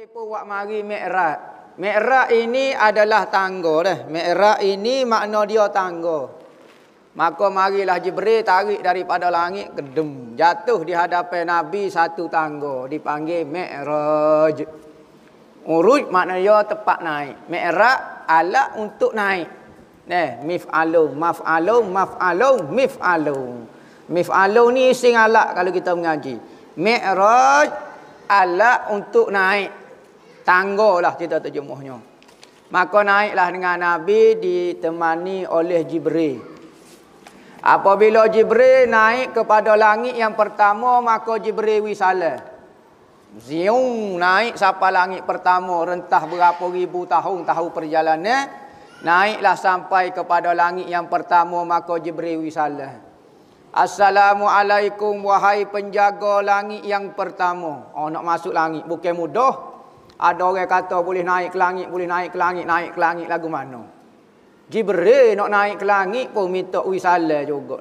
pun buat mari Mi'raj. Mi'raj ini adalah tangga dah. Mi'raj ini makna dia tangga. Maka marilah Jibril tarik daripada langit gedem. Jatuh di hadapan Nabi satu tangga. Dipanggil Mi'raj. Uruj maknanya tempat naik. Mi'raj alat untuk naik. Mif'alun, maf'alun, maf'alun, mif'alun. Mif'alun ni isim alat kalau kita mengaji. Mi'raj alat untuk naik. Tangga lah kita terjemuhnya. Maka naiklah dengan Nabi ditemani oleh Jibril. Apabila Jibril naik kepada langit yang pertama, maka Jibril wisalah. Ziung naik sampai langit pertama, rentah berapa ribu tahun tahu perjalanan. Naiklah sampai kepada langit yang pertama, maka Jibril wisalah. Assalamualaikum wahai penjaga langit yang pertama. Oh, nak masuk langit bukan mudah. Ada orang kata boleh naik ke langit, boleh naik ke langit, naik ke langit lagu mana? Jibril nak naik ke langit pun minta wisalah juga.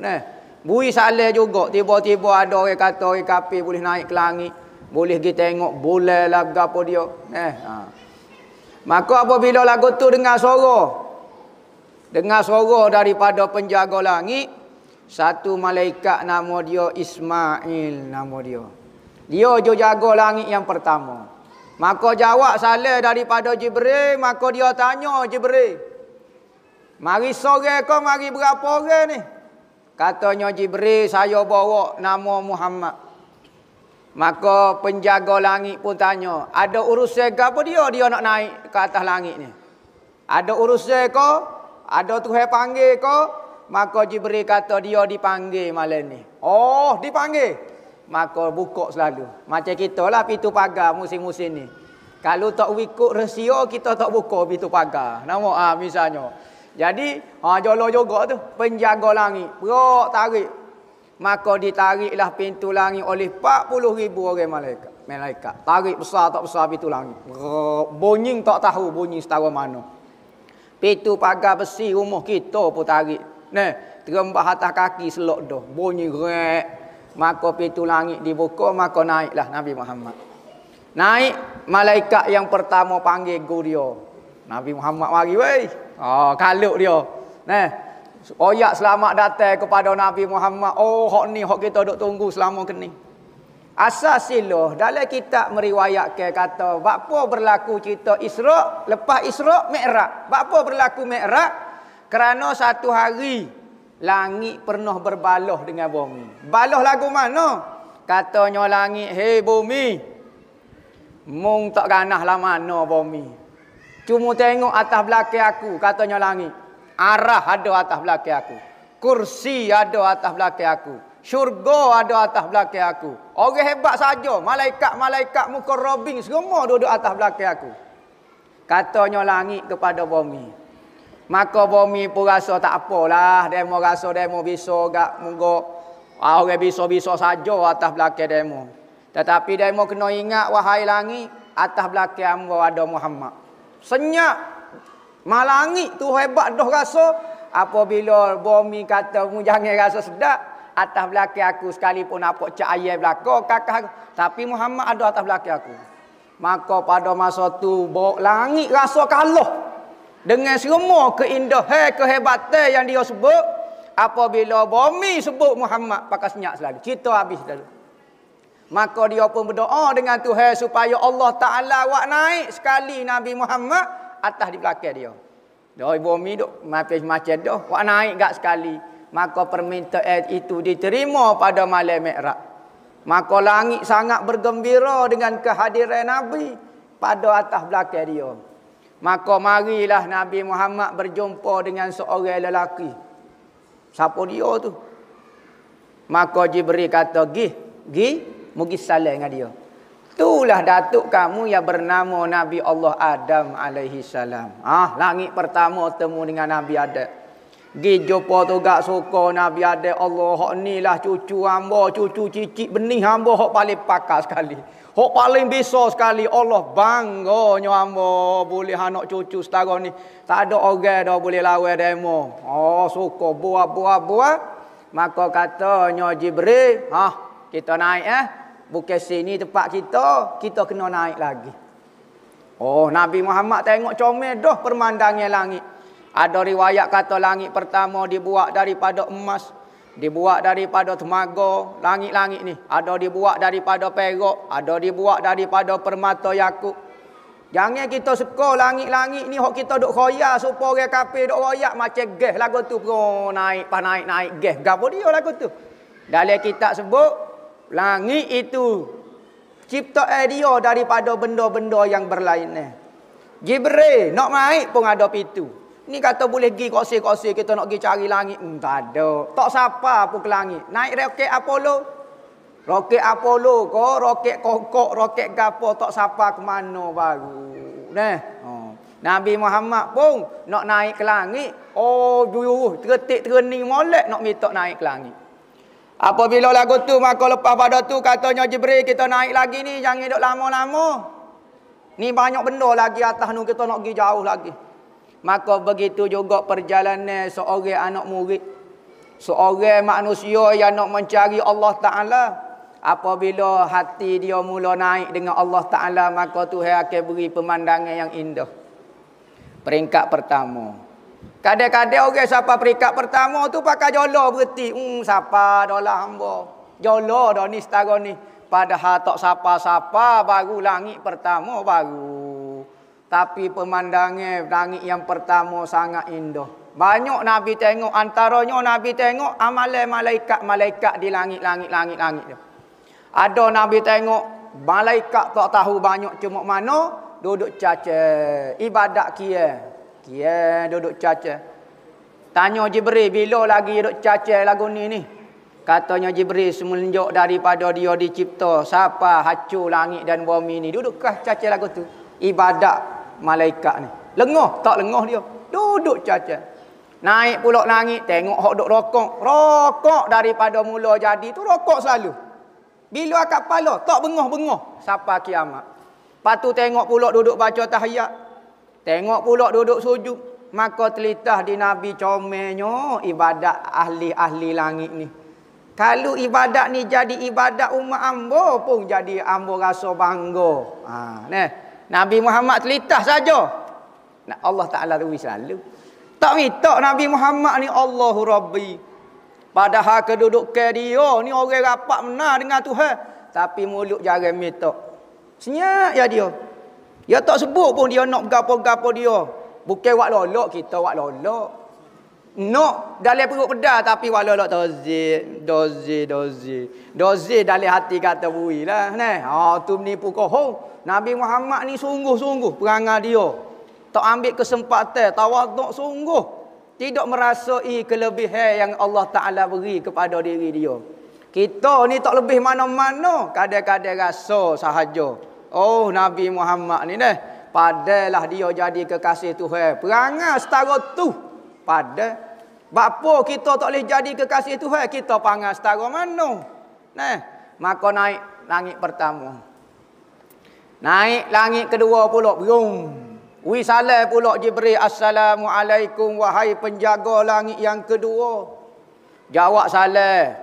Wisalah juga. Tiba-tiba ada orang kata orang kafir boleh naik ke langit, boleh kita tengok bulan lah apa dia. Maka apabila lagu tu dengar suara daripada penjaga langit, satu malaikat nama dia Ismail nama dia. Dia je jaga langit yang pertama. Maka jawab salah daripada Jibril, maka dia tanya Jibril, mari sore kau, mari berapa orang ni? Katanya Jibril, saya bawa nama Muhammad. Maka penjaga langit pun tanya, ada urusan ke apa dia nak naik ke atas langit ni? Ada urusan ke? Ada Tuhan panggil ke? Maka Jibril kata dia dipanggil malam ni. Oh, dipanggil. Maka buka selalu. Macam kita lah pintu pagar musim-musim ni. Kalau tak ikut rahsia, kita tak buka pintu pagar. Nama misalnya. Jadi, jolo juga tu. Penjaga langit. Berak tarik. Maka ditariklah pintu langit oleh 40,000 orang malaikat. Tarik besar tak besar pintu langit. Bunyi tak tahu bunyi setara mana. Pintu pagar besi rumah kita pun tarik. Terembah atas kaki selok dah. Bunyi rek. Maka pintu langit dibuka, maka naiklah Nabi Muhammad. Naik, malaikat yang pertama panggil guru dia. Nabi Muhammad mari weh. Kaluk dia. Oyak selamat datang kepada Nabi Muhammad. Oh, hak ni hak kita duk tunggu selama ke ni. Asasilah dalam kitab meriwayatkan kata, apa berlaku cerita Isra', lepas Isra' Mi'raj. Apa berlaku Mi'raj? Kerana satu hari langit pernah berbalah dengan bumi. Balah lagu mana? Katanya langit, hei bumi, mung tak ganah lah mana bumi. Cuma tengok atas belakang aku, katanya langit. Arah ada atas belakang aku. Kursi ada atas belakang aku. Syurga ada atas belakang aku. Orang hebat saja, malaikat-malaikat mukarrabin semua duduk atas belakang aku. Katanya langit kepada bumi. Maka bumi pun rasa tak apalah. Demo rasa demo bisa gak munggo. Orang bisa-bisa saja atas belakang demo. Tetapi demo kena ingat wahai langit, atas belakang hamba ada Muhammad. Senyap. Malangit tu hebat dah rasa. Apabila bumi kata mu jangan rasa sedap, atas belakang aku sekalipun apa cahaya belakang kakak, tapi Muhammad ada atas belakang aku. Maka pada masa tu langit rasa kalah dengan semua keindahan, kehebatan yang dia sebut. Apabila bumi sebut Muhammad, pakai senyap selalu. Cerita habis selalu. Maka dia pun berdoa dengan Tuhan supaya Allah Ta'ala buat naik sekali Nabi Muhammad atas di belakang dia. Dari bumi duk macam dah, buat naik gak sekali. Maka permintaan itu diterima pada malam Mi'raj. Maka langit sangat bergembira dengan kehadiran Nabi pada atas belakang dia. Maka marilah Nabi Muhammad berjumpa dengan seorang lelaki. Siapa dia tu? Maka Jibril kata, mugi salam dengan dia. Itulah datuk kamu yang bernama Nabi Allah Adam alaihi salam. Langit pertama temu dengan Nabi Adam. Jumpa tu gak suka Nabi Adam. Allah, hak ni lah cucu hamba, cucu cicit benih hamba hak paling pakar sekali. Hak paling besar sekali. Allah bangganya hamba boleh anak cucu setara ni. Tak ada orang dah boleh lawan demo. Suka buah. Maka katanya Jibril, kita naik Bukan sini tempat kita kena naik lagi. Oh, Nabi Muhammad tengok comel dah pemandangan langit. Ada riwayat kata langit pertama dibuat daripada emas, dibuat daripada temaga. Langit-langit ni ada dibuat daripada perak, ada dibuat daripada permata yakut. Jangan kita suka langit-langit ni hok kita duk khoyak supaya orang kafir duk royak macam gas lagu tu bro, naik gas. Gapo dia lagu tu? Dalam kitab sebut langit itu ciptaan dia daripada benda-benda yang berlainan. Jibril nak naik pun ada pintu. Ni kata boleh pergi kosir-kosir kita nak pergi cari langit. Tak ada. Tak siapa pun ke langit. Naik roket Apollo. Roket Apollo ko, roket kokok, roket gapo tak siapa ke mana baru. Nah. Nabi Muhammad pun nak naik ke langit. Oh, terketik tereni molek nak minta naik ke langit. Apabila lagu tu maka lepas pada tu katanya Jibril kita naik lagi ni jangan duduk lama-lama. Ni banyak benda lagi atas nu kita nak pergi jauh lagi. Maka begitu juga perjalanan seorang anak murid. Seorang manusia yang nak mencari Allah Ta'ala. Apabila hati dia mula naik dengan Allah Ta'ala, maka Tuhan akan beri pemandangan yang indah. Peringkat pertama. Kadang-kadang orang siapa peringkat pertama tu pakai jolo berhenti. Siapa dah lah hamba. Jolo dah ni setara ni. Padahal tak siapa-siapa baru langit pertama baru. Tapi pemandangan langit yang pertama sangat indah. Banyak Nabi tengok, antaranya Nabi tengok amalan malaikat-malaikat di langit-langit tu. Ada Nabi tengok malaikat tak tahu banyak cuma mana duduk caca ibadat kia duduk caca. Tanya Jibril bila lagi duduk caca lagu ni. Katanya Jibril semenjak daripada dia dicipta siapa hancur langit dan bumi ni dudukkah caca lagu tu. Ibadat malaikat ni. Lengah tak lengah dia. Duduk caca. Naik pulak langit tengok hok duk rokok. Rokok daripada mula jadi tu rokok selalu. Bila akak kepala tak bengah-bengah sampai kiamat. Patu tengok pulak duduk baca tahiyat. Tengok pulak duduk sujud. Maka telitah di Nabi comelnya ibadat ahli-ahli langit ni. Kalau ibadat ni jadi ibadat umat ambo pun jadi ambo rasa bangga. Nabi Muhammad telitah saja. Allah Ta'ala rugi selalu. Tak minta Nabi Muhammad ni Allahu Rabbi. Padahal kedudukan dia ni orang rapat benar dengan Tuhan. Tapi mulut jarang minta. Senyap ya dia. Dia tak sebut pun dia nak gapo-gapo dia. Bukan wak lolok, kita wak lolok. Nak dalam perut pedas tapi wak lolok dozi dalam hati kata bui lah. Tu menipu kohong. Nabi Muhammad ni sungguh-sungguh perangai dia. Tak ambil kesempatan, tawaduk sungguh. Tidak merasai kelebihan yang Allah Ta'ala beri kepada diri dia. Kita ni tak lebih mana-mana. Kadang-kadang rasa sahaja. Oh, Nabi Muhammad ni padalah dia jadi kekasih Tuhan. Perangai setara tu. Pada. Bapa kita tak boleh jadi kekasih Tuhan. Kita panggil setara mana. Maka naik langit pertama. Naik langit kedua pula. Wisalah pula Jibril. Assalamualaikum wahai penjaga langit yang kedua. Jawab salah.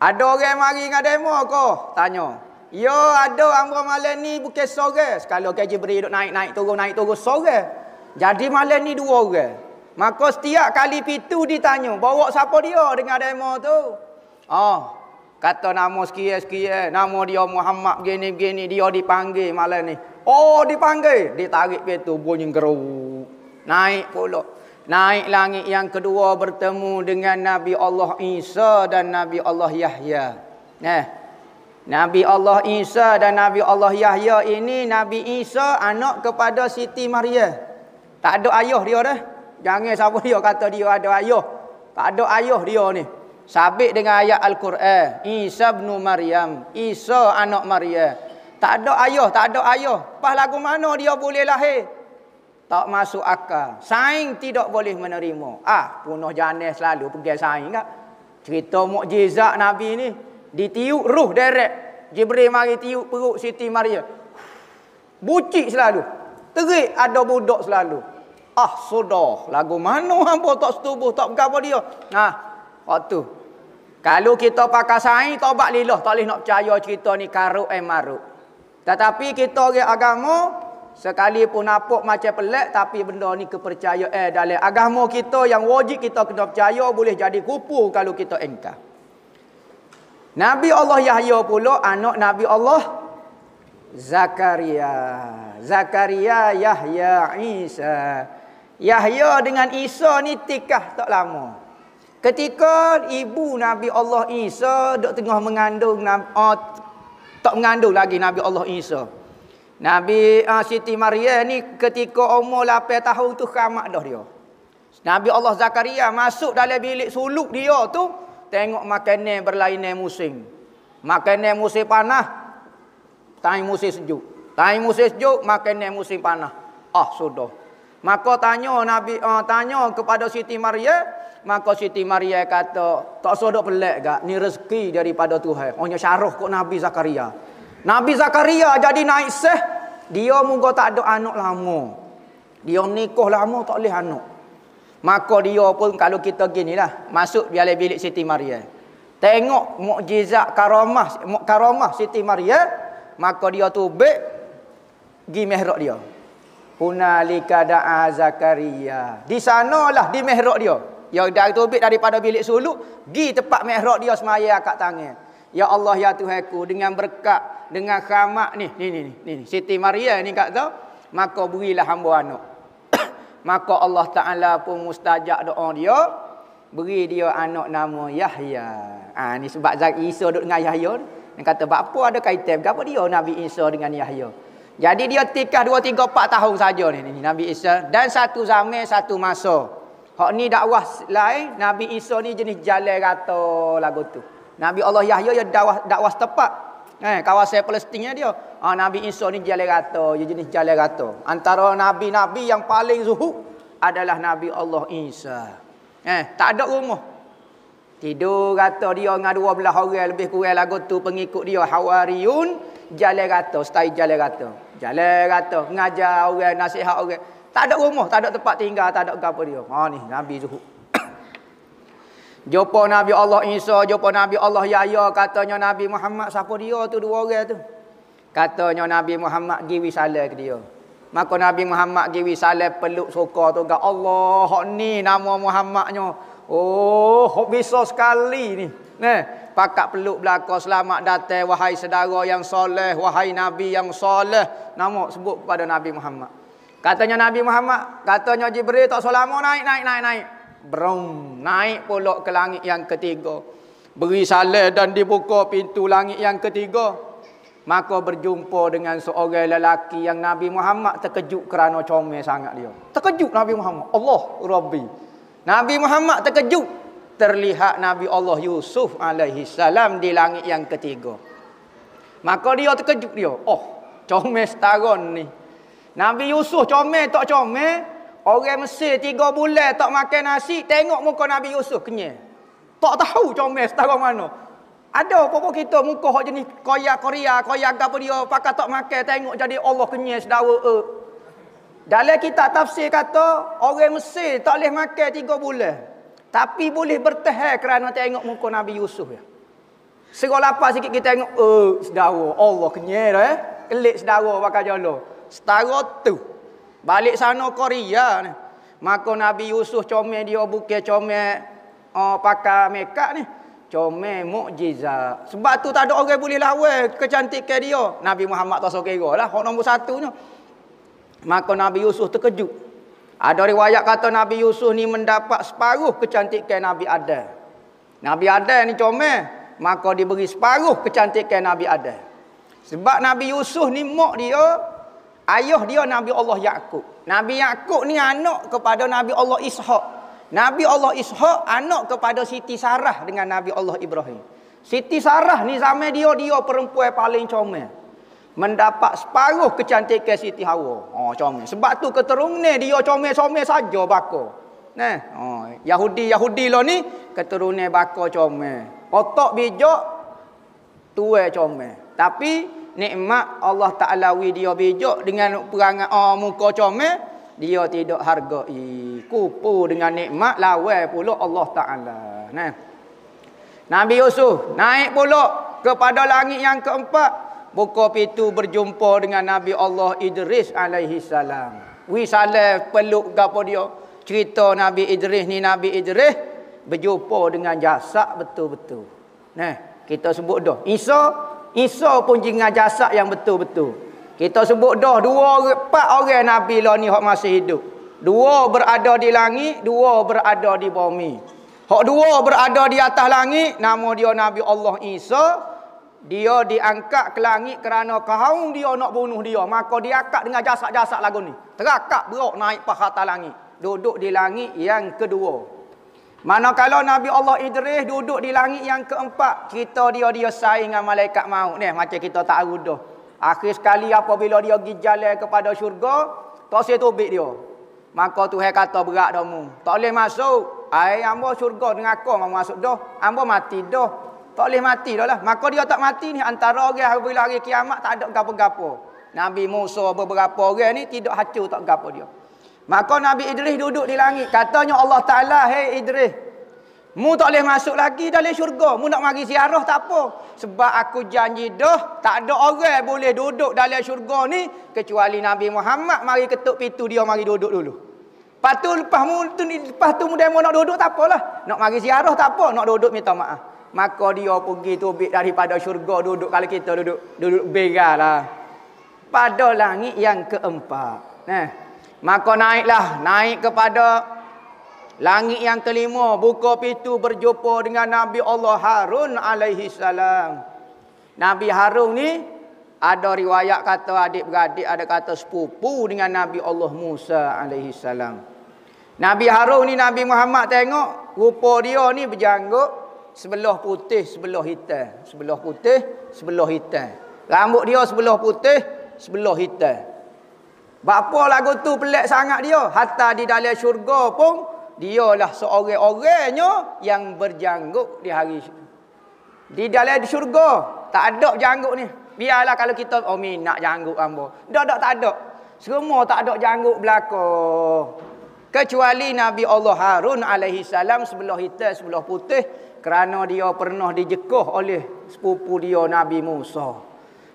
Ada orang mari dengan demo ke? Tanya. Ya ada hamba malam ni bukan seorang. Kalau ke Jibril duk naik turun seorang. Jadi malam ni dua orang. Maka setiap kali pintu ditanya. Bawa siapa dia dengan demo tu? Kata nama sekian-sekian. Nama dia Muhammad begini-begini. Dia dipanggil malam ni. Oh dipanggil. Ditarik pintu bunyi geruk. Naik pula. Naik langit yang kedua bertemu dengan Nabi Allah Isa dan Nabi Allah Yahya. Nabi Allah Isa dan Nabi Allah Yahya ini, Nabi Isa anak kepada Siti Maryam. Tak ada ayah dia dah. Jangan siapa dia kata dia ada ayah. Tak ada ayah dia ni. Sabit dengan ayat Al-Quran. Isa bin Maryam. Isa anak Maryam. Tak ada ayah. Pas lagu mana dia boleh lahir? Tak masuk akal. Sains tidak boleh menerima. Punuh janis selalu pergi sains tak? Cerita mukjizat Nabi ni. Ditiup ruh direct. Jibril mari tiup perut Siti Maryam. Bucik selalu. Terik ada budak selalu. Sudah. Lagu mana hampa tak setubuh, tak berapa dia. Waktu. Kalau kita pakai sains, tobat lillah. Tak boleh nak percaya cerita ni karut marut. Tetapi kita orang agama, Sekalipun nampak macam pelik, tapi benda ni kepercayaan dalam agama kita yang wajib kita kena percaya, boleh jadi kupu kalau kita engkar. Nabi Allah Yahya pula anak Nabi Allah Zakaria. Zakaria, Yahya, Isa. Yahya dengan Isa ni tikah tak lama. Ketika ibu Nabi Allah Isa dok tengah mengandung, tak mengandung lagi Nabi Allah Isa. Nabi Siti Maryam ni ketika umur 8 tahun tu khamak dah dia. Nabi Allah Zakaria masuk dalam bilik suluk dia tu, tengok makanan berlainan musim. Makanan musim panas, time musim sejuk. Time musim sejuk, makanan musim panas. Sudah. Maka tanya tanya kepada Siti Maryam, maka Siti Maryam kata, tak sodok pelik gak, ni rezeki daripada Tuhan. Hanya syarah kok Nabi Zakaria. Nabi Zakaria jadi naik seh, dia moga tak ada anak lama. Dia nikah lama tak boleh anak. Maka dia pun kalau kita ginilah, masuk dalam bilik Siti Maryam. Tengok mukjizat karamah Siti Maryam, maka dia tubik gi mihrab dia. Hunalika da'a Zakaria. Di sanalah di mihrab dia. Dia dah tubik daripada bilik suluk, gi tempat mihrab dia semaya akak tangan. Ya Allah ya Tuhanku, dengan berkat, dengan khamak ni Siti Maryam ni kata, maka berilah hamba anak. Maka Allah Taala pun mustajab doa dia, beri dia anak nama Yahya. Ni sebab Isa duduk dengan Yahya. Dia kata, apa ada kaitan apa dia Nabi Isa dengan Yahya? Jadi dia tikah 2 3 4 tahun saja ni Nabi Isa, dan satu zaman satu masa. Hak ni dakwah lain, Nabi Isa ni jenis jalan rata lagu tu. Nabi Allah Yahya ya dakwah setempat. Kawasan Palestin dia. Nabi Isa ni jalan rata, dia jenis jalan rata. Antara nabi-nabi yang paling zuhud adalah Nabi Allah Isa. Tak ada rumah. Tidur rata dia dengan 12 orang lebih kurang lagu tu pengikut dia Hawariyun, jalan rata, stay jalan rata. Jalan rata, ngajar orang, nasihat orang. Tak ada rumah, tak ada tempat tinggal, tak ada apa dia. Ni Nabi zuhud. Jumpa Nabi Allah Isa, jumpa Nabi Allah Yahya, katanya Nabi Muhammad, siapa dia tu 2 orang tu? Katanya Nabi Muhammad gi wisalah ke dia. Maka Nabi Muhammad gi wisalah peluk suka tu gak Allah, hak ni nama Muhammadnya. Hak bisa sekali ni. Pakat peluk belaka, selamat datang wahai saudara yang soleh, wahai Nabi yang soleh. Nama sebut kepada Nabi Muhammad. Katanya Nabi Muhammad, katanya Jibril tak selama naik. Brum, naik pulak ke langit yang ketiga. Beri salam dan dibuka pintu langit yang ketiga. Maka berjumpa dengan seorang lelaki yang Nabi Muhammad terkejut kerana comel sangat dia. Terkejut Nabi Muhammad. Allah Rabbi. Nabi Muhammad terkejut. Terlihat Nabi Allah Yusuf alaihi salam di langit yang ketiga. Maka dia terkejut dia. Comel setahun ni. Nabi Yusuf comel tak comel? Orang Mesir 3 bulan tak makan nasi, tengok muka Nabi Yusuf kenyal. Tak tahu comel setara mana. Ada apa-apa kita muka hak jenis koyak Korea, koyak apa dia, pakai tak makan, tengok jadi Allah kenyal sedara. Dalam kitab tafsir kata, orang Mesir tak boleh makan 3 bulan. Tapi boleh bertahan kerana tengok muka Nabi Yusuf. Serah lapar sikit kita tengok, sedara, Allah kenyal kelik sedara pakai jalo. Setara tu. Balik sana Korea ni. Maka Nabi Yusuf comel dia bukan comel pakai makeup ni. Comel mukjizat. Sebab tu tak ada orang boleh lawan kecantikan dia. Nabi Muhammad tak kira lah. Hak nombor 1-nya. Maka Nabi Yusuf terkejut. Ada riwayat kata Nabi Yusuf ni mendapat separuh kecantikan Nabi Adam. Nabi Adam ni comel, maka diberi separuh kecantikan Nabi Adam. Sebab Nabi Yusuf ni mak dia, ayah dia Nabi Allah Yaqub. Nabi Yaqub ni anak kepada Nabi Allah Ishaq. Nabi Allah Ishaq anak kepada Siti Sarah dengan Nabi Allah Ibrahim. Siti Sarah ni zaman dia perempuan paling comel. Mendapat separuh kecantikan Siti Hawa. Comel. Sebab tu keturunan dia comel-comel saja baka. Yahudi lah ni keturunan baka comel. Otak bijak, tua comel. Tapi nikmat Allah Ta'ala dia bijak dengan perangai muka comel, dia tidak hargai. Kupu dengan nikmat lawan pula Allah Ta'ala. Nabi Yusuf naik pula kepada langit yang keempat. buka pintu berjumpa dengan Nabi Allah Idris alaihi salam. Wi saleh peluk gapo dia. Cerita Nabi Idris ni, Nabi Idris berjumpa dengan jasad betul-betul. Nah, kita sebut dah. Isa pun dengan jasad yang betul-betul. Kita sebut dah 4 orang Nabi lah ni hak masih hidup. 2 berada di langit, 2 berada di bumi. Hak 2 berada di atas langit, nama dia Nabi Allah Isa. Dia diangkat ke langit kerana kaum dia nak bunuh dia. Maka dia angkat dengan jasad-jasad lagu ni. Terakak berok naik ke atas langit. Duduk di langit yang kedua. Manakala Nabi Allah Idris duduk di langit yang keempat. Cerita dia saing dengan malaikat maut ni. Macam kita tahu dah. Akhir sekali apabila dia pergi jalan kepada syurga, tak saya tobik dia. Maka Tuhan kata berat dah mu. Tak boleh masuk. Ambo syurga dengan aku mau masuk dah. Ambo mati dah. Tak boleh mati dah lah. Maka dia tak mati ni antara orang apabila hari kiamat tak ada gapo-gapo. Nabi Musa beberapa orang ni tidak hancur tak gapo dia. Maka Nabi Idris duduk di langit. Katanya Allah Ta'ala, "Hei Idris, mu tak boleh masuk lagi dalam syurga. Mu nak mari ziarah tak apa. Sebab aku janji dah, tak ada orang boleh duduk dalam syurga ni kecuali Nabi Muhammad. Mari ketuk pintu dia, mari duduk dulu. Lepas tu mu demo nak duduk tak apalah. Nak mari ziarah tak apa, nak duduk minta maaf." Maka dia pergi tubik daripada syurga duduk. Kalau kita duduk begal lah. Pada langit yang keempat. Maka naik kepada langit yang kelima, buka pintu berjumpa dengan Nabi Allah Harun alaihi salam. Nabi Harun ni ada riwayat kata adik-beradik, ada kata sepupu dengan Nabi Allah Musa alaihi salam. Nabi Harun ni Nabi Muhammad tengok rupa dia ni berjanggut, sebelah putih, sebelah hitam. Sebelah putih, sebelah hitam. Rambut dia sebelah putih, sebelah hitam. Bapa lagu tu pelik sangat dia. Hatta di dalam syurga pun dialah seorang-orangnya yang berjanggut di hari. Di dalam syurga tak ada janggut ni. Biarlah kalau kita minat janggut hamba. Tak ada. Semua tak ada janggut belaka. Kecuali Nabi Allah Harun alaihi salam sebelah hitam, sebelah putih, kerana dia pernah dijekuh oleh sepupu dia Nabi Musa.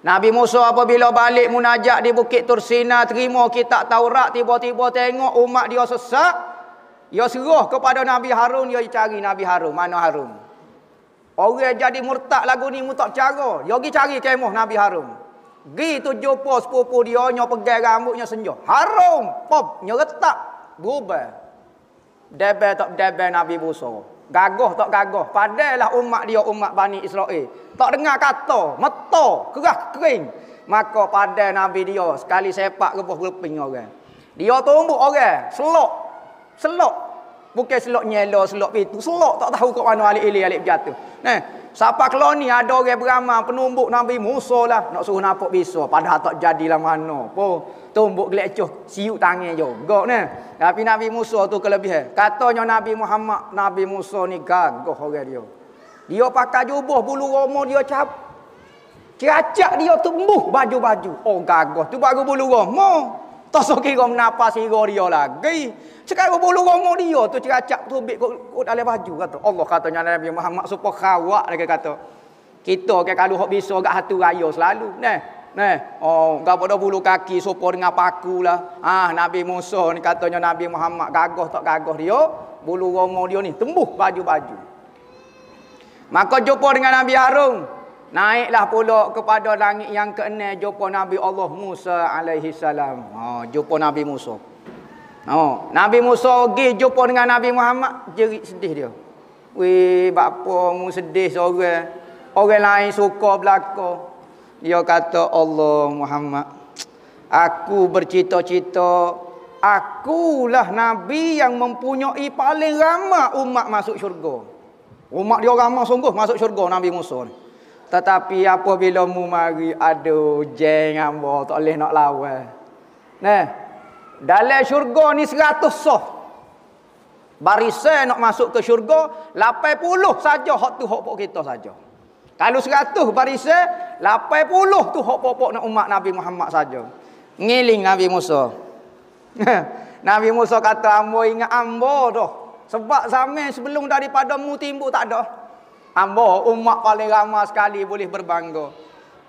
Nabi Musa apabila balik munajat di Bukit Tursina, terima kitab Taurat, tiba-tiba tengok umat dia sesat. Dia serah kepada Nabi Harun, dia cari Nabi Harun. Mana Harun? Orang jadi murtad lagu ni mu tak cara. Dia pergi cari kemah Nabi Harun. Pergi tu jumpa sepupu dia, nya pegang rambutnya senja. Harun, pop, nya retak, berubah. Debel tak debel Nabi Musa. Gagah tak gagah. Padahlah umat dia umat Bani Israel. Tak dengar kata, mata, kerah kering. Maka pada Nabi dia sekali sepak rebah berleping orang. Dia tumbuk orang, selok. Bukan selok nyelo, selok pintu. Selok tak tahu kat mana alik jatuh. Siapa kelon ni ada orang beramal penumbuk Nabi Musa lah. Nak suruh nampak bisa. Padahal tak jadilah mana. Tumbuk gelecoh, siuk tangan juga ni. Tapi Nabi Musa tu kelebihan. Katanya Nabi Muhammad, Nabi Musa ni gagah orang dia. Dia pakai jubah bulu roma dia Ciracak dia tumbuh baju-baju. Oh gagah tu baru bulu roma. Tak so kira menapa sira dia lagi. Sekarang bulu roma dia tu ciracak tubik kat dalam baju kata. Allah katanya Nabi Muhammad supaya khawak dia kata. Kita ke kalau hok bisa gak hatu raya selalu. Gapo dah bulu kaki sopo dengan paku lah. Nabi Musa ni katanya Nabi Muhammad gagah tak gagah dia, bulu roma dia ni tembuh baju-baju. Maka jumpa dengan Nabi Harun. Naiklah pula kepada langit yang ke-6, jumpa Nabi Allah Musa alaihi salam. Jumpa Nabi Musa. Nabi Musa pergi jumpa dengan Nabi Muhammad, jerit sedih dia. Weh, bapa mu sedih seorang. Orang lain suka belaka. Dia kata, Allah Muhammad, aku bercita-cita, akulah Nabi yang mempunyai paling ramai umat masuk syurga. Umat dia ramai sungguh masuk syurga Nabi Musa ni. Tetapi apabila mu mari, aduh, jeng hamba, tak boleh nak lawan. Dalam syurga ni 100 sah. Barisan nak masuk ke syurga, 80 saja hak tu hak pokok kita saja. Kalau 100 barisan, 80 tu hak pokok nak umat Nabi Muhammad saja. Ngiling Nabi Musa. Nabi Musa kata, ambo ingat ambo dah. Sebab zaman sebelum daripada mu timbul tak ada. Ambo umat paling ramai sekali boleh berbangga.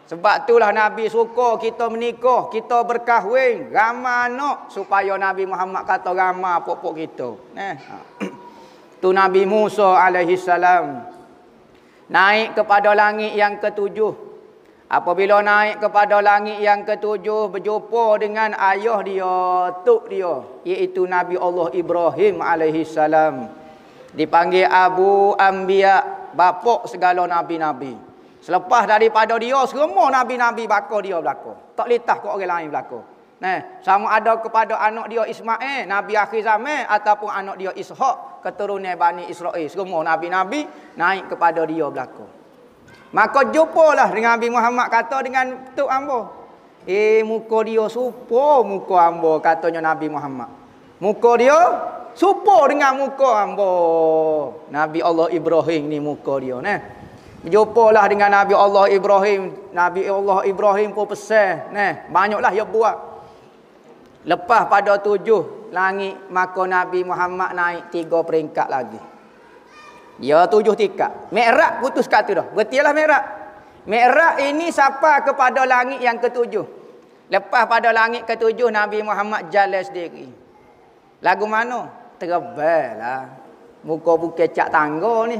Sebab itulah Nabi suka kita menikah, kita berkahwin, ramai anak supaya Nabi Muhammad kata ramai pokok kita. Tu Nabi Musa alaihi salam naik kepada langit yang ketujuh. Apabila naik kepada langit yang ketujuh, berjumpa dengan ayah dia, tok dia, iaitu Nabi Allah Ibrahim alaihi salam. Dipanggil Abu Anbiya, bapak segala nabi-nabi. Selepas daripada dia, semua nabi-nabi bakal dia belakang. Tak litah ke orang lain belakang. Sama ada kepada anak dia Ismail, nabi akhir zaman, ataupun anak dia Ishak, keturunan Bani Israel. Semua nabi-nabi naik kepada dia belakang. Maka jumpalah dengan Nabi Muhammad kata dengan tok hamba. Muka dia serupa muka hamba, katanya Nabi Muhammad. Muka dia serupa dengan muka hamba. Nabi Allah Ibrahim ni muka dia. Jumpalah dengan Nabi Allah Ibrahim. Nabi Allah Ibrahim pun pesan. Banyaklah dia buat. Lepas pada 7 langit, maka Nabi Muhammad naik 3 peringkat lagi. Dia 7 tingkat. Mi'raj putus kat tu dah. Bertilah Mi'raj. Mi'raj ini sampai kepada langit yang ke-7. Lepas pada langit ke-7, Nabi Muhammad jalan sendiri. Lagu mana? Terbang lah. Muka bukit cak tangga ni.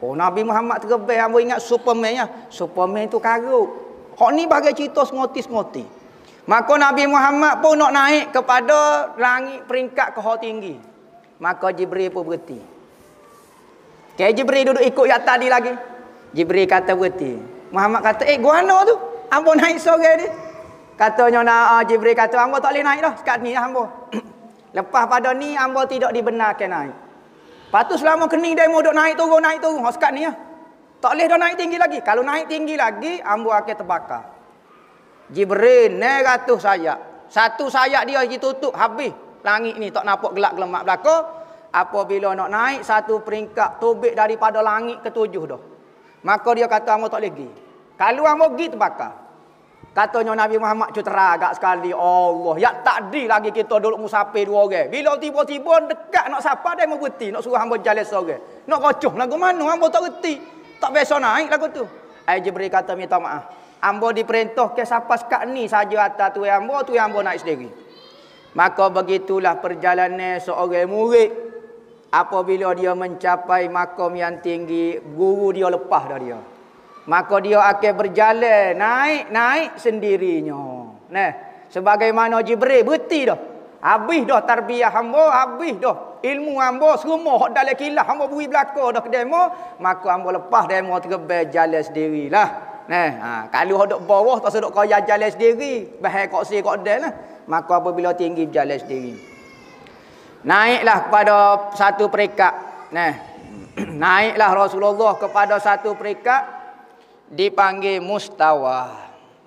Nabi Muhammad terbang. Hamba ingat Superman ya. Superman tu karut. Hak ni bagai cerita semoti-semoti. Maka Nabi Muhammad pun nak naik kepada langit peringkat ke hak tinggi. Maka Jibril pun berhenti. Jibril duduk ikut yang tadi lagi. Jibril kata berhenti. Muhammad kata, guana tu? Hamba naik sorang ni. Katanya Jibril kata, hamba tak boleh naik dah. Sekat ni hamba. Lepas pada ni, hamba tidak dibenarkan naik. Lepas tu selama kening dia mau duk naik turun. Sekat ni lah. Tak boleh dah naik tinggi lagi. Kalau naik tinggi lagi, hamba akan terbakar. Jibril 900 sayap. Satu sayap dia ditutup habis. Langit ni tak nampak gelap gelemak belakang. Apabila nak naik satu peringkat tobik daripada langit ke-7 dah. Maka dia kata hamba tak boleh pergi. Kalau hamba pergi terbakar. Katanya Nabi Muhammad cutera agak sekali. Allah, ya tadi lagi kita duduk musafir 2 orang. Bila tiba-tiba dekat nak sapa dia mau berhenti, nak suruh hamba jalan seorang. Nak kocoh lagu mana hamba tak reti. Tak biasa naik lagu tu. Jibril kata minta maaf. Hamba diperintah ke siapa sekat ni saja atas tu hamba naik sendiri. Maka begitulah perjalanan seorang murid. Apabila dia mencapai makam yang tinggi, guru dia lepas dah dia. Maka dia akan berjalan naik sendirinya. Sebagaimana Jibril berhenti dah. Habis dah tarbiyah hamba, habis dah ilmu hamba semua hak dalam kilah hamba beri belaka dah ke demo, maka hamba lepas demo terbang jalan sendirilah. Kalau hok duk bawah tak sedok kaya jalan sendiri, bahai kok si kok dan lah. Maka apabila tinggi berjalan sendiri. Naiklah kepada satu peringkat. Naiklah Rasulullah kepada satu peringkat dipanggil mustawa.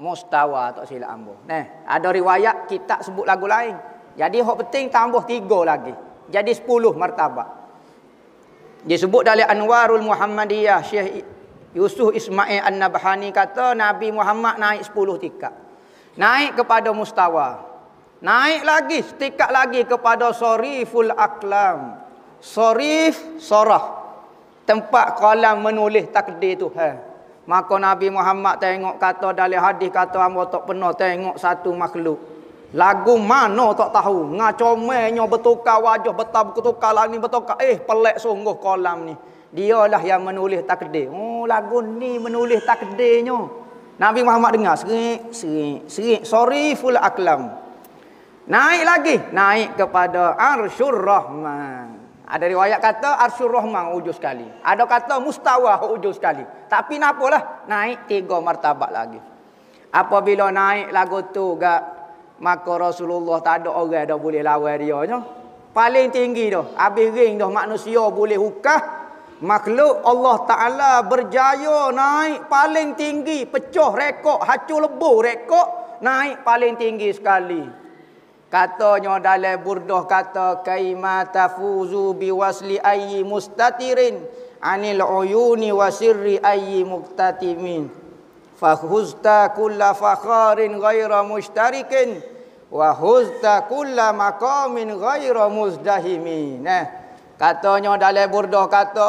Mustawa tak silap hamba. Ada riwayat kita sebut lagu lain. Jadi hak penting tambah 3 lagi. Jadi 10 martabat. Disebut dalam Anwarul Muhammadiyah, Syekh Yusuf Ismail An-Nabhani kata Nabi Muhammad naik 10 tingkat. Naik kepada mustawa. Naik lagi setingkat lagi kepada Soriful Aqlam. Sorif, sorah. Tempat kalam menulis takdir Tuhan. Maka Nabi Muhammad tengok kata dalam hadis kata hamba tak pernah tengok satu makhluk. Lagu mana tak tahu. Ngacomelnya bertukar wajah, bertukar langit, bertukar. Pelik sungguh kalam ni. Dialah yang menulis takdir. Lagu ni menulis takdirnya. Nabi Muhammad dengar serik. Soriful Aqlam. Naik lagi. Naik kepada Arsyur Rahman. Ada riwayat kata Arsyur Rahman ujung sekali. Ada kata mustawa ujung sekali. Tapi napalah. Naik 3 martabat lagi. Apabila naik lagu tu maka Rasulullah tak ada orang dah boleh lawan dia. Paling tinggi dah. Habis ring dah manusia boleh hukah. Makhluk Allah Ta'ala berjaya naik paling tinggi. Pecah rekod. Hacur lebur rekod. Naik paling tinggi sekali. Katanya dalam burdah kata kaima tafuzu biwasli ayyi mustatirin anil uyuni wa sirri ayyi muktatimin fahuzta kulla fakharin ghaira mushtarikin wa huzta kulla maqamin ghaira muzdahimin. Katanya dalam burdah kata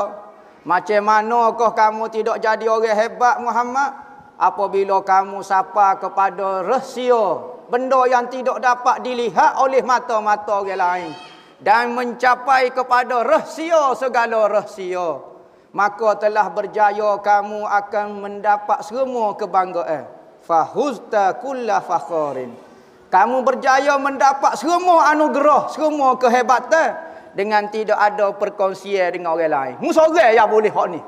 macam manakah kamu tidak jadi orang hebat Muhammad? apabila kamu sapa kepada rahsia, benda yang tidak dapat dilihat oleh mata-mata orang lain, dan mencapai kepada rahsia segala rahsia, maka telah berjaya kamu akan mendapat semua kebanggaan. Fahuzta kulla fakharin. Kamu berjaya mendapat semua anugerah, semua kehebatan dengan tidak ada perkongsian dengan orang lain. Mu seorang yang boleh hak ni.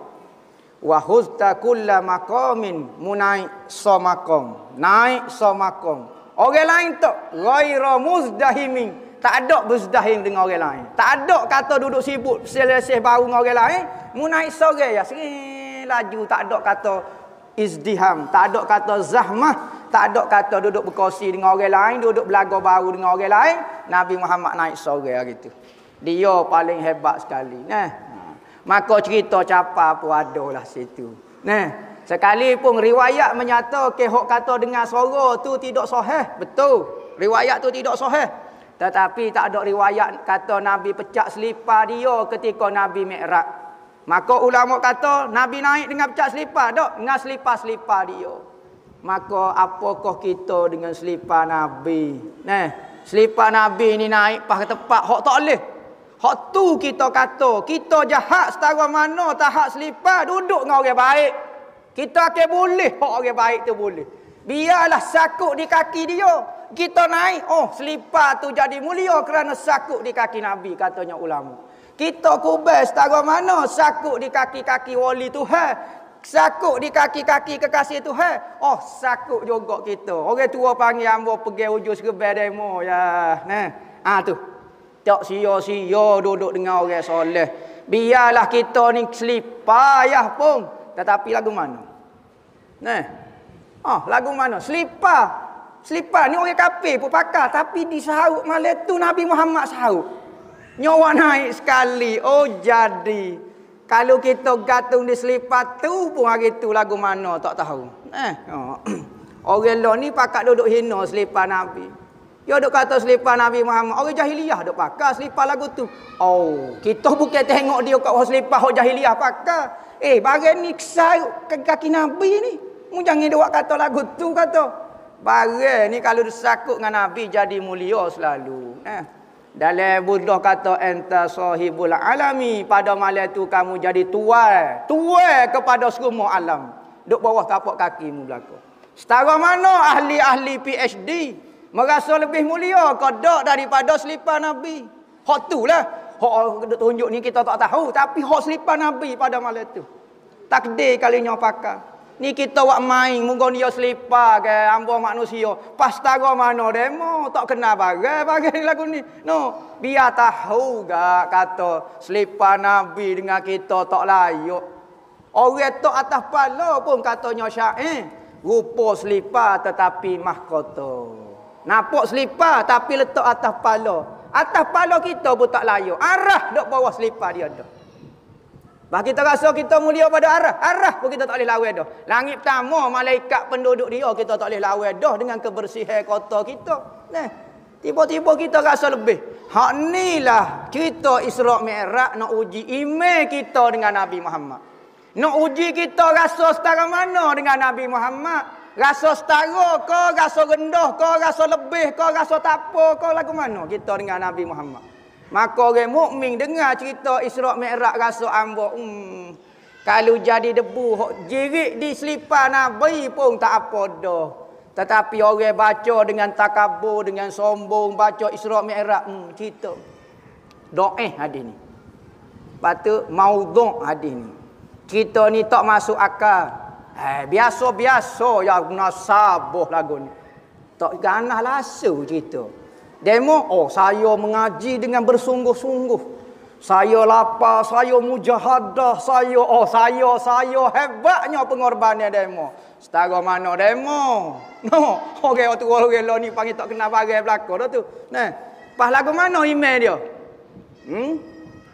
Wa huzta kulla maqamin, munai so maqam, naik so maqam. Orang lain tak ghaira muzdahimin, tak ada bezdahim dengan orang lain. Tak ada kata duduk sibuk selesai baru dengan orang lain, munai seorang ya sering laju, tak ada kata izdiham, tak ada kata zahmah, tak ada kata duduk berkongsi dengan orang lain, duduk belaga baru dengan orang lain. Nabi Muhammad naik seorang gitu. Dia paling hebat sekali. Nah, maka cerita capa pun ada lah situ. Nah, sekalipun riwayat menyata ke hok kata dengan suara tu tidak sahih, betul. Riwayat tu tidak sahih. Tetapi tak ada riwayat kata Nabi pecah selipar dia ketika Nabi Mi'raj. Maka ulama kata Nabi naik dengan pecah selipar, tak dengan selipar-selipar dia. Maka apakah kita dengan selipar Nabi? Nah, selipar Nabi ni naik pas tempat hok tak boleh. Hak tu kita kata, kita jahat setara mana tak hak selipar duduk dengan orang baik. Kita akan boleh hak orang baik tu boleh. Biarlah sakut di kaki dia. Kita naik, oh selipar tu jadi mulia kerana sakut di kaki Nabi, katanya ulama. Kita kubur setara mana sakut di kaki-kaki wali Tuhan, sakut di kaki-kaki kekasih Tuhan. Oh, sakut juga kita. Orang tua panggil hamba pergi hujung serba demo ya. Nah, tu. Tak sia-sia duduk dengan orang soleh. Biarlah kita ni selipar ya pun. Tetapi lagu mana? Nah. Lagu mana? Selipar. Selipar ni orang kafir pun pakai, tapi disahut malam tu Nabi Muhammad sahut. Nyawa naik sekali. Oh jadi kalau kita gantung di selipar tu pun hari tu lagu mana tak tahu. Orang lain ni pakat duduk hina selipar Nabi. Dia duk kata selipar Nabi Muhammad. Orang jahiliah duk pakai selipar lagu tu. Oh, kita bukan tengok dia kat selipar orang jahiliah pakai. Barang ni kesarut kaki Nabi ni. Mu jangan dia kata lagu tu kata. Barang ni kalau disakut dengan Nabi jadi mulia selalu. Dalam Buddha kata anta sahibul alami, pada malam tu kamu jadi tuai kepada semua alam. Duk bawah tapak kakimu belaka. Setara mana ahli-ahli PhD merasa lebih mulia kodok daripada selipar Nabi. Hak tulah hak tunjuk ni kita tak tahu, tapi hak selipar Nabi pada malam tu. Takdir kalinya pakai. Ni kita buat main mungkin dia selipar ke hamba manusia. Pas setara mana demo tak kenal bagai lagu ni. No, biar tahu gak kata selipar Nabi dengan kita tak layak. Orang tok atas pala pun katanya syair. Rupa selipar tetapi mahkota. Nampak selipar tapi letak atas pala. Atas pala kita pun tak layak. Arah duk bawah selipar dia dah. Bah kita rasa kita mulia pada arah pun kita tak boleh lawan dah. Langit pertama malaikat penduduk dia kita tak boleh lawan dah dengan kebersihan kota kita. Nah, tiba-tiba kita rasa lebih. Hak nilah cerita Isra Mi'raj nak uji iman kita dengan Nabi Muhammad. Nak uji kita rasa setara mana dengan Nabi Muhammad. Rasa setara ke, rasa rendah ke, rasa lebih ke, rasa tak apa ke, lagu mana kita dengan Nabi Muhammad. Maka orang mukmin dengar cerita Isra Mi'raj rasa ambak. Kalau jadi debu hok jerit di selipar Nabi pun tak apa dah. Tetapi orang baca dengan takabur, dengan sombong, baca Isra Mi'raj cerita. Do'eh hadis ni. Patut maudhu' hadis ni. Cerita ni tak masuk akal. Biasa-biasa ya nasabah lagu ni. Tak ganah lasu cerita. Demo, saya mengaji dengan bersungguh-sungguh. Saya lapar, saya mujahadah, saya hebatnya pengorbanan demo. Setara mana demo? No, orang tua orang lo ni panggil tak kenal bagai belaka dah tu. Nah, pas lagu mana email dia?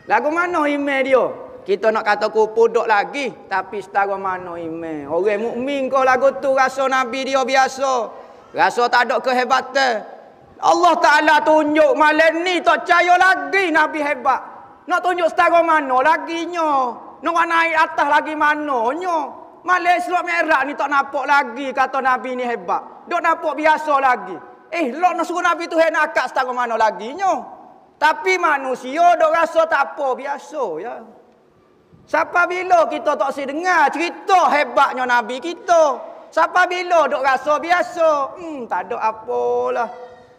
Lagu mana email dia? Kita nak kata kupu duk lagi, tapi setara mana email? Orang mukmin kau lagu tu rasa Nabi dia biasa. Rasa tak ada kehebatan. Allah Ta'ala tunjuk malam ni tak percaya lagi Nabi hebat. Nak tunjuk setara mana laginya. Nak naik atas lagi mananya. Malah Isra Mi'raj ni tak nampak lagi kata Nabi ni hebat. Dok nampak biasa lagi. Lo nak suruh Nabi tu nak akak setara mana lagi nyo. Tapi manusia dok rasa tak apa biasa ya. Siapa bila kita tak si dengar cerita hebatnya Nabi kita. Siapa bila dok rasa biasa. Tak ada apalah.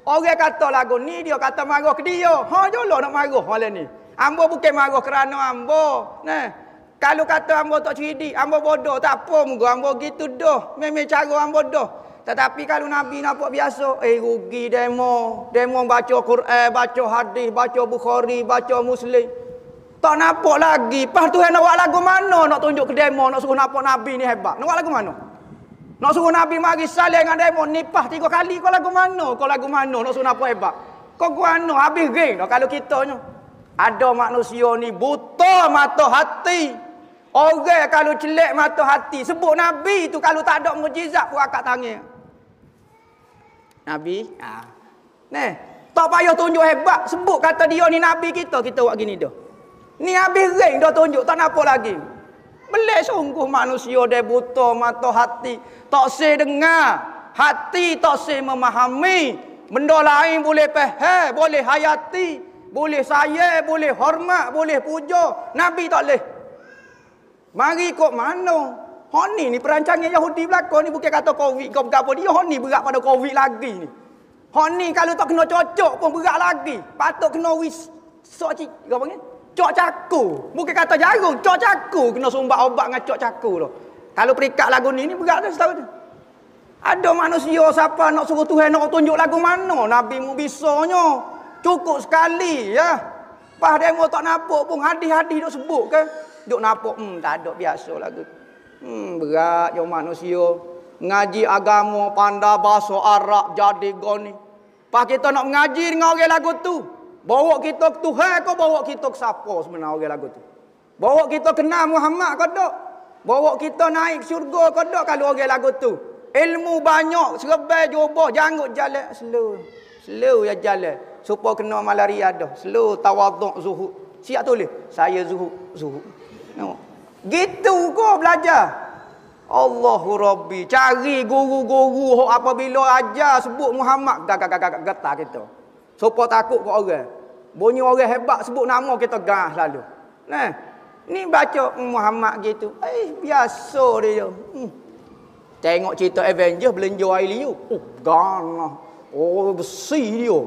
Orang kata lagu ni dia kata marah ke dia. Ha jolo nak marah malam ni. Ambo bukan marah kerana ambo. Nah. Kalau kata ambo tak cerdik, ambo bodoh, tak apa muka ambo gitu dah. Memang cara ambo dah. Tetapi kalau Nabi nampak biasa, rugi demo. Demo baca Quran, baca hadis, baca Bukhari, baca Muslim. Tak nampak lagi. Lepas tu nak buat lagu mana nak tunjuk ke demo, nak suruh nampak Nabi ni hebat. Nak buat lagu mana? Nak suruh Nabi mari salih dengan demo, nipah 3 kali. Kau lagu mana? Kau lagu mana nak suruh nampak hebat? Kau guano habis geng dah kalau kitanya. Ada manusia ni buta mata hati. Orang kalau celek mata hati sebut Nabi tu kalau tak ada mukjizat pun akak tangan. Nabi, tak payah tunjuk hebat, sebut kata dia ni Nabi kita buat gini dah. Ni habis ring dah tunjuk tak apa lagi. Belik sungguh manusia dia buta mata hati, tak se dengar, hati tak se memahami. Benda lain boleh faham, boleh hayati, boleh sayang, boleh hormat, boleh puja. Nabi tak boleh. Mari kok mana? Honi ni perancangan Yahudi belakang ni bukan kata Covid kau apa dia. Honi berat pada Covid lagi ni. Honi kalau tak kena cocok pun berat lagi. Patut kena apa panggil? Cok caku. Bukan kata jarum, cok caku. Kena sumbat obat dengan cok caku tu. Kalau perikat lagu ni berat dah setahu tu. Ada manusia siapa nak suruh Tuhan nak tunjuk lagu mana? Nabi mu bisanya. Cukup sekali ya. Pas demo tak nampak pun hadis-hadis duk sebut ke? Duk nampak tak ada biasa lagu. Berat yo manusia. Ngaji agama pandai bahasa Arab jadi goni. Pas kita nak mengaji dengan orang lagu tu. Bawa kita ke Tuhan ke bawa kita ke siapa sebenarnya orang lagu tu? Bawa kita kenal Muhammad ke tak? Bawa kita naik syurga ke tak kalau orang lagu tu? Ilmu banyak, serbai jubah, janggut jalan slow. Slow ya jalan. Supaya kena malaria dah. Slow tawaduk zuhud. Siap tulis. Saya zuhud. Nampak? Gitu kau belajar. Allahu Rabbi. Cari guru-guru apabila ajar sebut Muhammad. Getar kita. Supaya takut ke orang. Bunyi orang hebat sebut nama kita gah selalu. Nah, ni baca Muhammad gitu. Biasa dia. Tengok cerita Avengers belanja air liu. Ganah. Besi dia.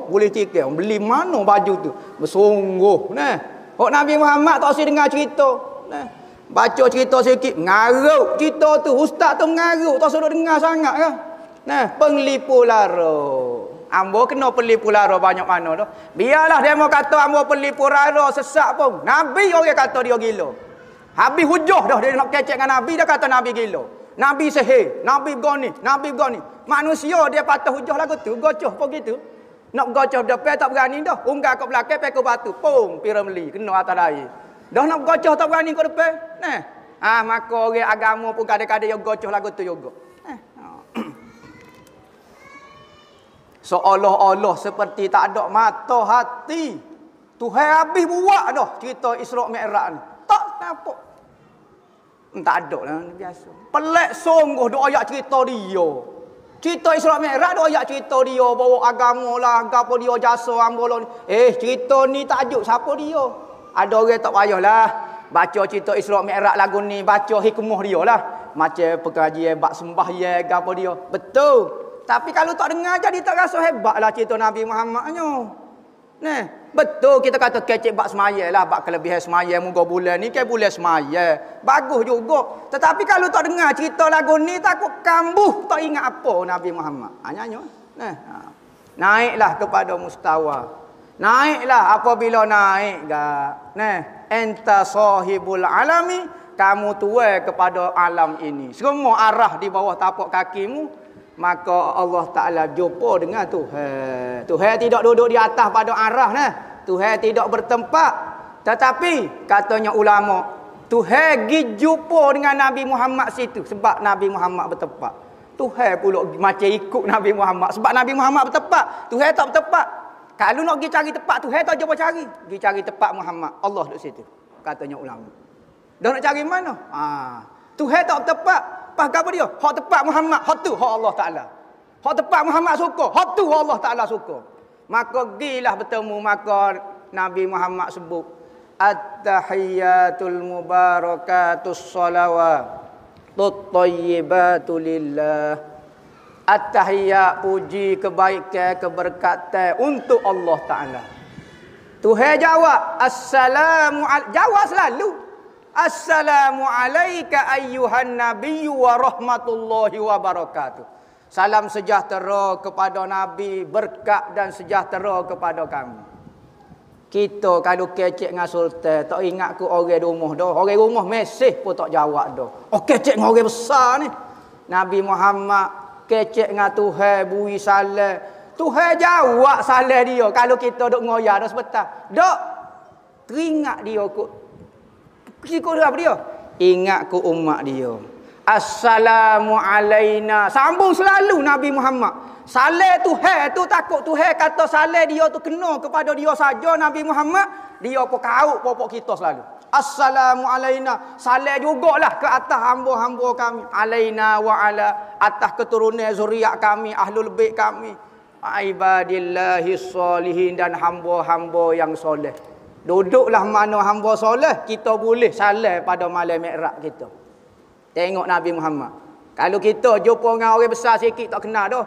Boleh tiket. Beli mana baju tu? Bersungguh. Nah. Nabi Muhammad tak usah dengar cerita. Nah. Baca cerita sikit. Ngaruk cerita tu. Ustaz tu mengaruk. Tak usah dengar sangat kan. Nah. Penglipu lara. Ambo kena pelipu lara banyak mana dah. Biarlah dia mau kata ambo pelipu lara sesak pun. Nabi orang kata dia gila. Habis hujah dah dia nak kecek dengan Nabi. Dia kata Nabi gila. Nabi sihir. Nabi begini. Manusia dia patah hujah lagu tu. Gocoh pun gitu. Nak gocoh depan tak berani dah. Unggah ke belakang pergi ke batu. Pum. Piramli. Kena atas air. Dah nak gocoh tak berani ke depan. Maka orang agama pun kadang-kadang yang gocoh lagu tu juga. Seolah-olah seperti tak ada mata hati. Tuhan habis buat dah cerita Isra Mi'raj ni. Tak nampak. Tak ada lah biasa. Pelik sungguh duk ayat cerita dia. Cerita Isra Mi'raj duk ayat cerita dia bawa agama lah, gapo dia jasa ambo ni. Cerita ni tajuk siapa dia? Ada orang tak payahlah baca cerita Isra Mi'raj lagu ni, baca hikmah dia lah. Macam pengajian bab sembahyang gapo dia. Betul. Tapi kalau tak dengar jadi tak rasa hebatlah cerita Nabi Muhammadnya. Nah, betul kita kata kecek bab semaya lah, bab kelebihan semaya muka bulan ni ke bulan semaya. Bagus juga. Tetapi kalau tak dengar cerita lagu ni takut kambuh, tak ingat apa Nabi Muhammad. Nyanyi. Nah. Naiklah kepada mustawa. Naiklah apabila naik gak. Nah, anta sahibul alami, kamu tuai kepada alam ini. Semua arah di bawah tapak kakimu. Maka Allah Ta'ala jumpa dengan Tuhan. Tuhan tidak duduk di atas pada arah nah. Tuhan tidak bertempat. Tetapi katanya ulama, Tuhan pergi jumpa dengan Nabi Muhammad situ sebab Nabi Muhammad bertempat. Tuhan pula macam ikut Nabi Muhammad sebab Nabi Muhammad bertempat. Tuhan tak bertempat. Kalau nak pergi cari tempat Tuhan tak jumpa cari. Pergi cari tempat Muhammad. Allah duduk situ. Katanya ulama. Dah nak cari mana? Tuhan tak tepat. Pas apa dia? Hak tepat Muhammad, hak tu hak Allah Taala. Hak tepat Muhammad suka, hak tu Allah Taala suka. Maka gilah bertemu, maka Nabi Muhammad sebut at-tahiyyatul mubarakatus shalawatut thayyibatu lillah. At-tahiyyat, puji, kebaikan, keberkatan untuk Allah Taala. Tuhan jawab, jawab selalu. Assalamu alayka ayyuhan nabiyyu wa rahmatullahi wa barakatuh. Salam sejahtera kepada Nabi, berkat dan sejahtera kepada kami. Kita kalau kecek dengan sultan, tak ingat ke orang rumah dah. Orang rumah mesej pun tak jawab dah. Oh, kecek dengan orang besar ni. Nabi Muhammad kecek dengan Tuhan, bui salam. Tuhan jawab salam dia. Kalau kita duk ngoyak dah sebentar. Dok, teringat dia kot. Kiko apa dia? Ingat ku umat dia. Assalamu alaina. Sambung selalu Nabi Muhammad. Salam Tuhan tu takut Tuhan kata salam dia tu kena kepada dia saja Nabi Muhammad. Dia pun kaut popok kita selalu. Assalamu alaina. Salam jugalah ke atas hamba-hamba kami. Alaina wa ala, atas keturunan zuriat kami, ahlul bait kami. Ibadillahis solihin, dan hamba-hamba yang soleh. Duduklah mana hamba soleh, kita boleh salam pada malam Mikraj kita. Tengok Nabi Muhammad. Kalau kita jumpa dengan orang besar sikit tak kenal dah.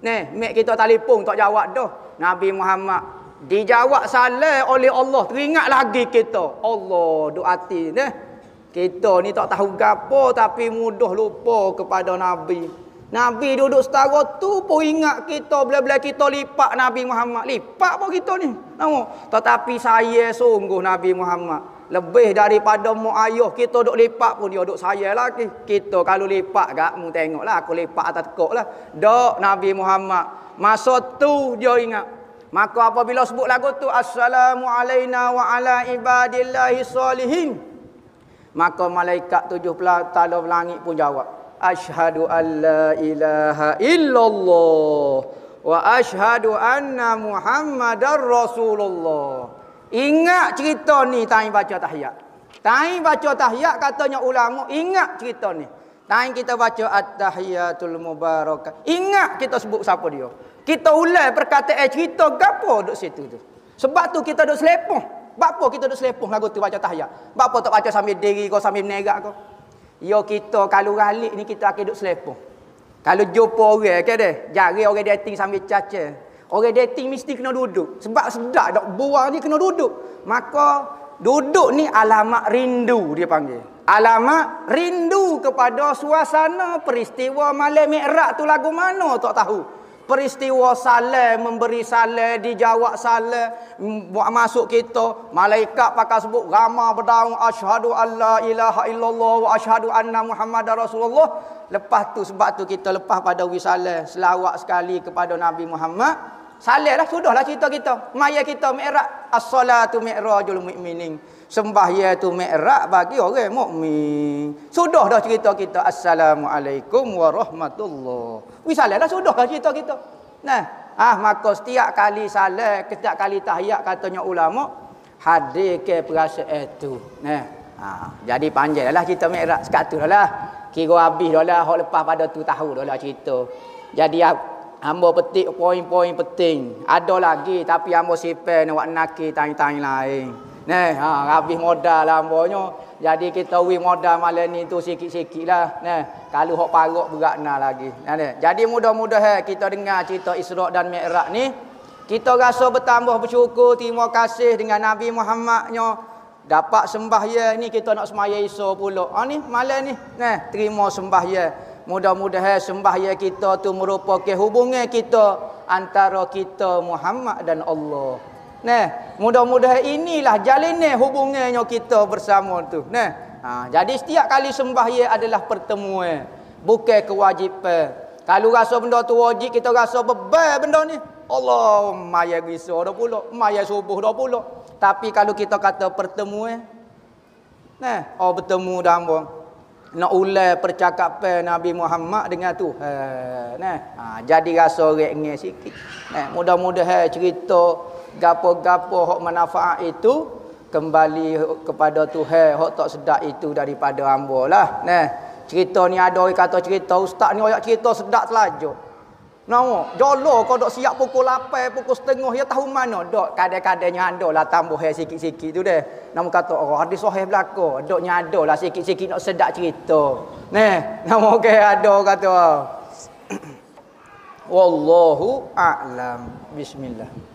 Ni, mek kita telefon tak jawab dah. Nabi Muhammad dijawab salam oleh Allah. Teringat lagi kita. Allah duk hati ni. Kita ni tak tahu gapo tapi mudah lupa kepada Nabi. Nabi duduk setara tu pun ingat kita, bila-bila kita lipat Nabi Muhammad. Lipat pun kita ni. Nampak? Tetapi saya sungguh Nabi Muhammad. Lebih daripada mak ayah kita duk lipat pun dia duk saya lagi. Kita kalau lipat kamu tengoklah, aku lipat atas tekuk lah. Dok Nabi Muhammad. Masa tu dia ingat. Maka apabila sebut lagu tu, Assalamu alaina wa ala ibadillahi salihin. Maka malaikat 70 tala langit pun jawab. Asyhadu an la ilaha illallah wa asyhadu anna Muhammadar Rasulullah. Ingat cerita ni time baca tahiyat. Time baca tahiyat katanya ulama, ingat cerita ni. Time kita baca at-tahiyatul mubarakah. Ingat kita sebut siapa dia. Kita ulang perkataan cerita gapo duk situ tu. Sebab tu kita duk selepong. Bapo kita duk selepong lagu tu baca tahiyat. Bapo tak baca sambil diri kau sambil menerak kau. Yo kita kalau galik ni kita akan duduk selepong. Kalau jumpa orang ke deh, jari orang dating sambil caca. Orang dating mesti kena duduk. Sebab sedap dak buang ni kena duduk. Maka duduk ni alamat rindu dia panggil. Alamat rindu kepada suasana peristiwa malam Mikraj tu lagu mana tak tahu. Peristiwa salam, memberi salam, dijawab salam, buat masuk kita, malaikat pakai sebut ramah berdaun asyhadu alla ilaha illallah wa asyhadu anna Muhammadar Rasulullah. Lepas tu sebab tu kita lepas pada wisalah selawat sekali kepada Nabi Muhammad. Salah lah, sudahlah cerita kita. Maya kita Mikraj, as-salatu mi'rajul mu'minin. Sembahyang tu Mikraj bagi orang mukmin. Sudah dah cerita kita. Assalamualaikum warahmatullahi. Salah dah, sudah dah cerita kita. Nah, maka setiap kali salah, setiap kali tahiyat katanya ulama, hadir ke perasaan itu. Nah, jadi panjang lah cerita Mikraj. Sekat tu lah. Kira habis dah lah. Hak lepas pada tu tahu dah lah cerita. Jadi hamba petik poin-poin penting. Ada lagi tapi hamba simpan nak nakir tanya-tanya lain. Nah, habis modal lah hambanya. Jadi kita wi modal malam ni tu sikit-sikit lah. Nah, kalau hok parok beratna lagi. Nah, jadi mudah-mudahan kita dengar cerita Isra' dan Mikraj ni, kita rasa bertambah bersyukur, terima kasih dengan Nabi Muhammadnya. Dapat sembahyang ni kita nak sembahyang Isra' pula. Ni malam ni. Nah, terima sembahyang. Mudah-mudahan sembahyang kita tu merupakan hubungan kita antara kita Muhammad dan Allah. Nah, mudah-mudahan inilah jalinan hubungannya kita bersama tu. Nah, jadi setiap kali sembahyang adalah pertemuan, bukan kewajipan. Kalau rasa benda tu wajib, kita rasa beban benda ni. Allah, maya risau dah pula, maya subuh dah pula. Tapi kalau kita kata pertemuan, nah, bertemu dah hamba. Nak ulang percakapan Nabi Muhammad dengan Tuhan. Nah, jadi rasa ringan sikit. Nah, mudah-mudahan cerita gapo-gapo hak manfaat itu kembali kepada Tuhan. Hak tak sedap itu daripada hamba lah. Nah, cerita ni ada orang kata cerita ustaz ni ayat cerita sedap selajuk. Nama, jolo kau dok siap pukul 8, pukul setengah ya tahu mana dok kadang-kadangnya anda lah tambah sikit-sikit tu deh. Nama kata orang hadis sahih belaka, dok nyada lah sikit-sikit nak sedap cerita. Nah, nama okey ada kata. Wallahu a'lam. Bismillah.